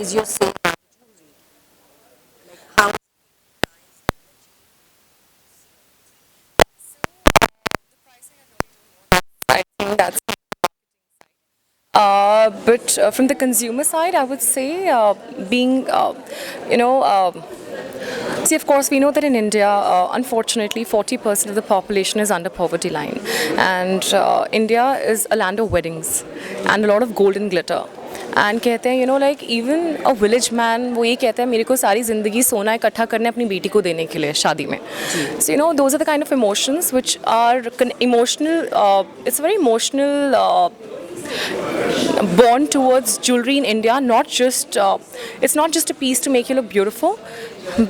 is your sale? How I think that's. But from the consumer side, I would say being, you know, see, of course, we know that in India, unfortunately, 40% of the population is under poverty line. And India is a land of weddings and a lot of gold and glitter. And कहते हैं like even a village man वो ये कहता है मेरे को सारी ज़िंदगी सोना इकट्ठा करना है अपनी बेटी को देने के लिए शादी में so those are the kind of emotions which are emotional it's very emotional born towards jewelry in India, not just it's not just a piece to make you look beautiful,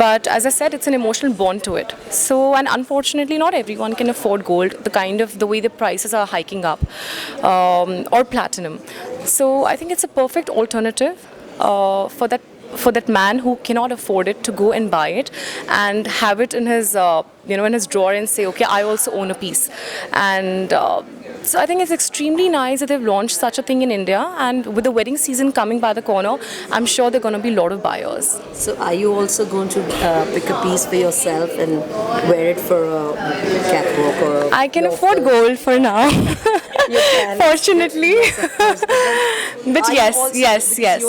but as I said, it's an emotional bond to it. So, and unfortunately, not everyone can afford gold. The way the prices are hiking up, or platinum. So, I think it's a perfect alternative for that man who cannot afford it to go and buy it and have it in his in his drawer and say, okay, I also own a piece. And so I think it's extremely nice that they've launched such a thing in India, and with the wedding season coming by the corner, I'm sure there are going to be a lot of buyers. So are you also going to pick a piece for yourself and wear it for a catwalk or? I can afford gold for now. You can. Fortunately. Yes, of course. But Are you yes, also- yes, because yes.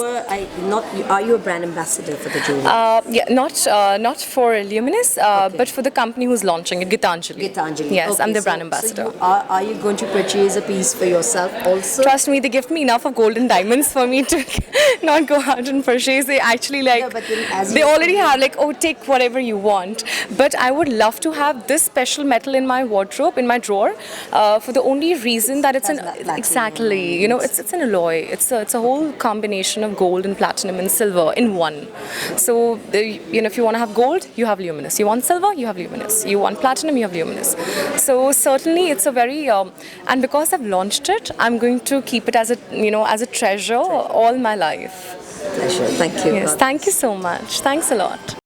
Are you a brand ambassador for the jewelry? Yeah, not for Luminous, but for the company who's launching it, Gitanjali. Gitanjali. Yes, Okay, I'm the so- brand ambassador. So are you going to purchase a piece for yourself also? Trust me, they give me enough of gold and diamonds for me to not go out and purchase. They actually Yeah, but then as they you- already have like, oh, take whatever you want. But I would love to have this special metal in my wardrobe, in my drawer, for the only reason that it's Has an platinum. exactly, it's an alloy. It's a whole combination of gold and platinum and silver in one. So if you want to have gold, you have Luminous. You want silver, you have Luminous. You want platinum, you have Luminous. So certainly, it's a very and because I've launched it, I'm going to keep it as a treasure all my life. Pleasure. Thank you. Yes, thank you so much. Thanks a lot.